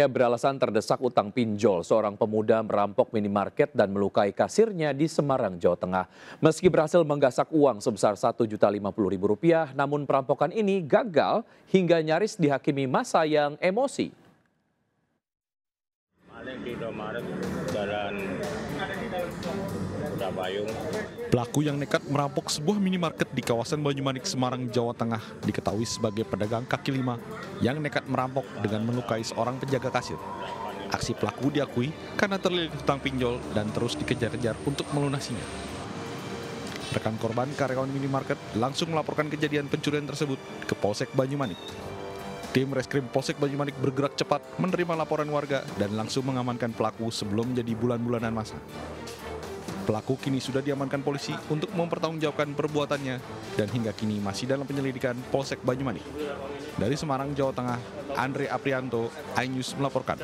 Ya, beralasan terdesak utang pinjol, seorang pemuda merampok minimarket dan melukai kasirnya di Semarang, Jawa Tengah. Meski berhasil menggasak uang sebesar Rp1.050.000, namun perampokan ini gagal hingga nyaris dihakimi massa yang emosi. Di Indomaret Jalan Kuda Payung. Pelaku yang nekat merampok sebuah minimarket di kawasan Banyumanik, Semarang, Jawa Tengah diketahui sebagai pedagang kaki lima yang nekat merampok dengan melukai seorang penjaga kasir. Aksi pelaku diakui karena terlilit hutang pinjol dan terus dikejar-kejar untuk melunasinya. Rekan korban, karyawan minimarket, langsung melaporkan kejadian pencurian tersebut ke Polsek Banyumanik. Tim Reskrim Polsek Banyumanik bergerak cepat menerima laporan warga dan langsung mengamankan pelaku sebelum menjadi bulan-bulanan masa. Pelaku kini sudah diamankan polisi untuk mempertanggungjawabkan perbuatannya dan hingga kini masih dalam penyelidikan Polsek Banyumanik. Dari Semarang, Jawa Tengah, Andre Aprianto, iNews melaporkan.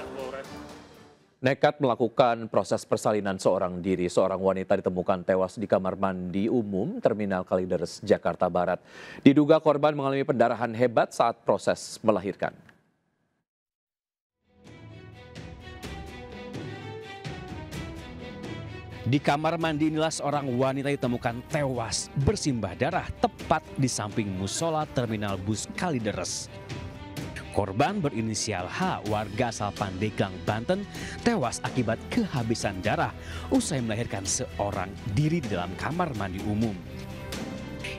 Nekat melakukan proses persalinan seorang diri, seorang wanita ditemukan tewas di kamar mandi umum Terminal Kalideres, Jakarta Barat. Diduga korban mengalami pendarahan hebat saat proses melahirkan. Di kamar mandi inilah seorang wanita ditemukan tewas bersimbah darah tepat di samping musola Terminal Bus Kalideres. Korban berinisial H, warga asal Pandeglang, Banten, tewas akibat kehabisan darah usai melahirkan seorang diri di dalam kamar mandi umum.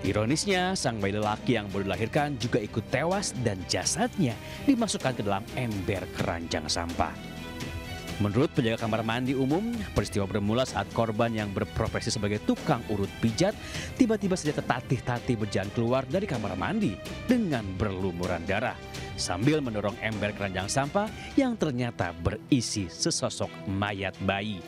Ironisnya, sang bayi lelaki yang baru dilahirkan juga ikut tewas dan jasadnya dimasukkan ke dalam ember keranjang sampah. Menurut penjaga kamar mandi umum, peristiwa bermula saat korban yang berprofesi sebagai tukang urut pijat tiba-tiba saja tertatih-tatih berjalan keluar dari kamar mandi dengan berlumuran darah sambil mendorong ember keranjang sampah yang ternyata berisi sesosok mayat bayi.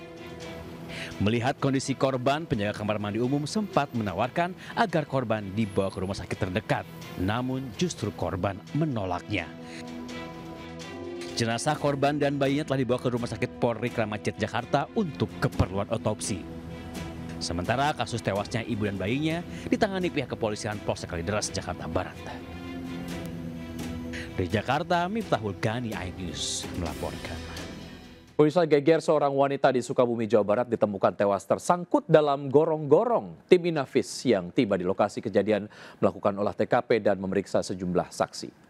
Melihat kondisi korban, penjaga kamar mandi umum sempat menawarkan agar korban dibawa ke rumah sakit terdekat, namun justru korban menolaknya. Jenazah korban dan bayinya telah dibawa ke Rumah Sakit Polri Kramat Jati, Jakarta untuk keperluan otopsi. Sementara kasus tewasnya ibu dan bayinya ditangani pihak kepolisian Polsek Kalideres, Jakarta Barat. Dari Jakarta, Miftahul Gani, iNews melaporkan. Pemirsa, geger seorang wanita di Sukabumi, Jawa Barat ditemukan tewas tersangkut dalam gorong-gorong. Tim Inafis yang tiba di lokasi kejadian melakukan olah TKP dan memeriksa sejumlah saksi.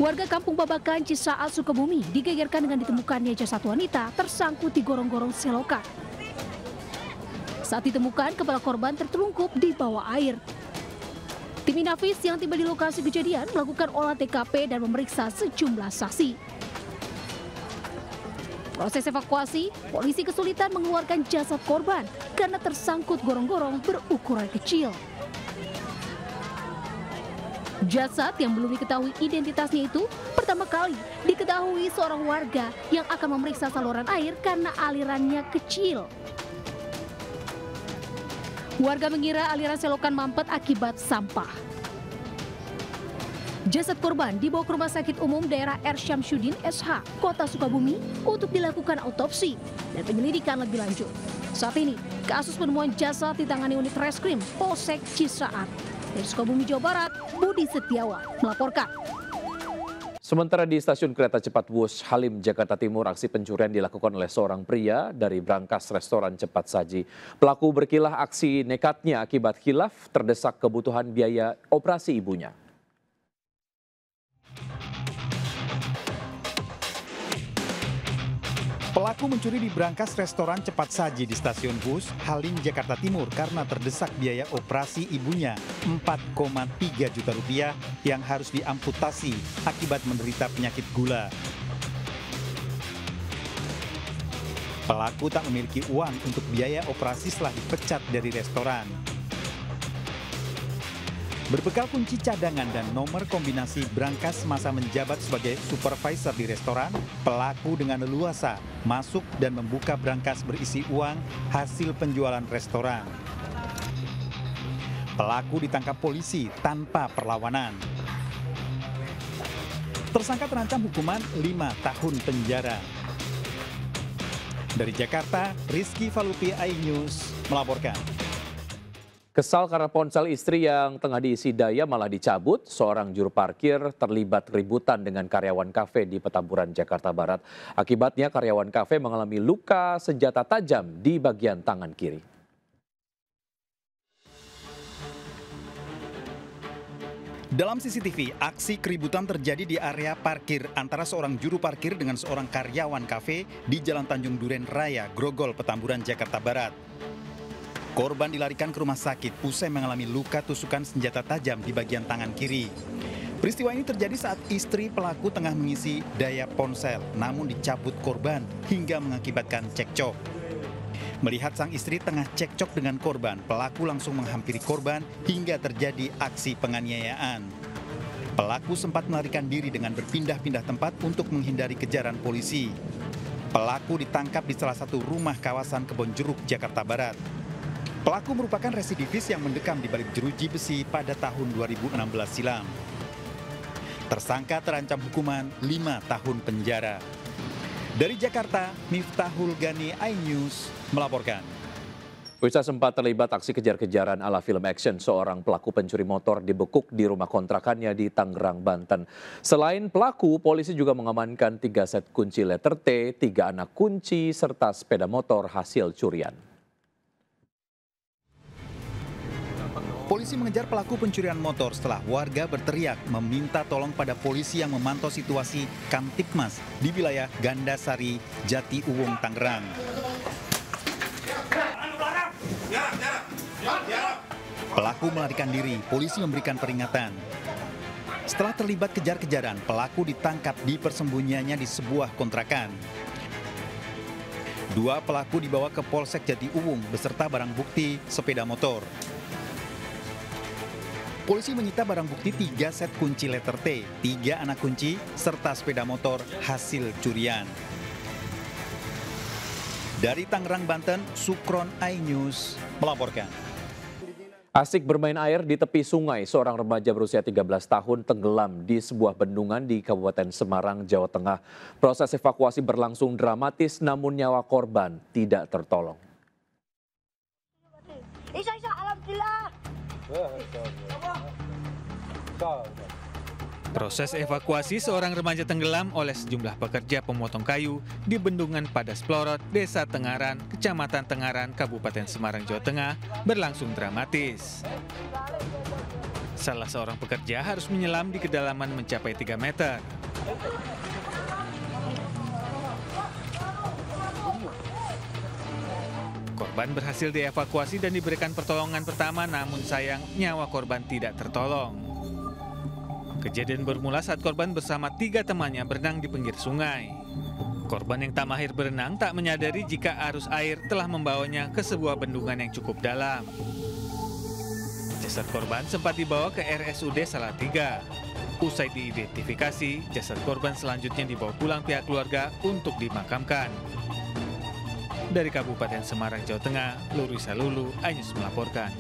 Warga Kampung Babakan, Cisaat, Sukabumi digegerkan dengan ditemukannya jasad wanita tersangkut di gorong-gorong selokan. Saat ditemukan, kepala korban tertelungkup di bawah air. Tim Inafis yang tiba di lokasi kejadian melakukan olah TKP dan memeriksa sejumlah saksi. Proses evakuasi, polisi kesulitan mengeluarkan jasad korban karena tersangkut gorong-gorong berukuran kecil. Jasad yang belum diketahui identitasnya itu pertama kali diketahui seorang warga yang akan memeriksa saluran air karena alirannya kecil. Warga mengira aliran selokan mampet akibat sampah. Jasad korban dibawa ke Rumah Sakit Umum Daerah R. Syamsuddin SH, Kota Sukabumi untuk dilakukan autopsi dan penyelidikan lebih lanjut. Saat ini, kasus penemuan jasad ditangani unit reskrim Polsek Cisaat. Dari Sukabumi, Jawa Barat, Budi Setiawan melaporkan. Sementara di stasiun kereta cepat Wush Halim, Jakarta Timur, aksi pencurian dilakukan oleh seorang pria dari brankas restoran cepat saji. Pelaku berkilah aksi nekatnya akibat khilaf terdesak kebutuhan biaya operasi ibunya. Pelaku mencuri di brankas restoran cepat saji di stasiun Wush Halim, Jakarta Timur karena terdesak biaya operasi ibunya Rp4,3 juta yang harus diamputasi akibat menderita penyakit gula. Pelaku tak memiliki uang untuk biaya operasi setelah dipecat dari restoran. Berbekal kunci cadangan dan nomor kombinasi brankas masa menjabat sebagai supervisor di restoran, pelaku dengan leluasa masuk dan membuka brankas berisi uang hasil penjualan restoran. Pelaku ditangkap polisi tanpa perlawanan. Tersangka terancam hukuman 5 tahun penjara. Dari Jakarta, Rizky Falupi, iNews melaporkan. Kesal karena ponsel istri yang tengah diisi daya malah dicabut, seorang juru parkir terlibat keributan dengan karyawan kafe di Petamburan, Jakarta Barat. Akibatnya karyawan kafe mengalami luka senjata tajam di bagian tangan kiri. Dalam CCTV, aksi keributan terjadi di area parkir antara seorang juru parkir dengan seorang karyawan kafe di Jalan Tanjung Duren Raya, Grogol, Petamburan, Jakarta Barat. Korban dilarikan ke rumah sakit usai mengalami luka tusukan senjata tajam di bagian tangan kiri. Peristiwa ini terjadi saat istri pelaku tengah mengisi daya ponsel, namun dicabut korban hingga mengakibatkan cekcok. Melihat sang istri tengah cekcok dengan korban, pelaku langsung menghampiri korban hingga terjadi aksi penganiayaan. Pelaku sempat melarikan diri dengan berpindah-pindah tempat untuk menghindari kejaran polisi. Pelaku ditangkap di salah satu rumah kawasan Kebonjeruk, Jakarta Barat. Pelaku merupakan residivis yang mendekam di balik jeruji besi pada tahun 2016 silam. Tersangka terancam hukuman 5 tahun penjara. Dari Jakarta, Miftahul Gani, iNews melaporkan. Pemirsa, sempat terlibat aksi kejar-kejaran ala film action. Seorang pelaku pencuri motor dibekuk di rumah kontrakannya di Tangerang, Banten. Selain pelaku, polisi juga mengamankan 3 set kunci letter T, 3 anak kunci, serta sepeda motor hasil curian. Polisi mengejar pelaku pencurian motor setelah warga berteriak meminta tolong pada polisi yang memantau situasi Kamtipmas di wilayah Gandasari, Jati Uwung, Tangerang. Pelaku melarikan diri, polisi memberikan peringatan. Setelah terlibat kejar-kejaran, pelaku ditangkap di persembunyiannya di sebuah kontrakan. 2 pelaku dibawa ke Polsek Jati Uwung beserta barang bukti sepeda motor. Polisi menyita barang bukti 3 set kunci letter T, 3 anak kunci, serta sepeda motor hasil curian. Dari Tangerang, Banten, Sukron, iNews melaporkan. Asik bermain air di tepi sungai, seorang remaja berusia 13 tahun tenggelam di sebuah bendungan di Kabupaten Semarang, Jawa Tengah. Proses evakuasi berlangsung dramatis, namun nyawa korban tidak tertolong. Proses evakuasi seorang remaja tenggelam oleh sejumlah pekerja pemotong kayu di Bendungan Padas Plorot, Desa Tengaran, Kecamatan Tengaran, Kabupaten Semarang, Jawa Tengah berlangsung dramatis. Salah seorang pekerja harus menyelam di kedalaman mencapai 3 meter. Korban berhasil dievakuasi dan diberikan pertolongan pertama, namun sayang nyawa korban tidak tertolong. Kejadian bermula saat korban bersama 3 temannya berenang di pinggir sungai. Korban yang tak mahir berenang tak menyadari jika arus air telah membawanya ke sebuah bendungan yang cukup dalam. Jasad korban sempat dibawa ke RSUD Salatiga. Usai diidentifikasi, jasad korban selanjutnya dibawa pulang pihak keluarga untuk dimakamkan. Dari Kabupaten Semarang, Jawa Tengah, Lurisa Lulu, iNews melaporkan.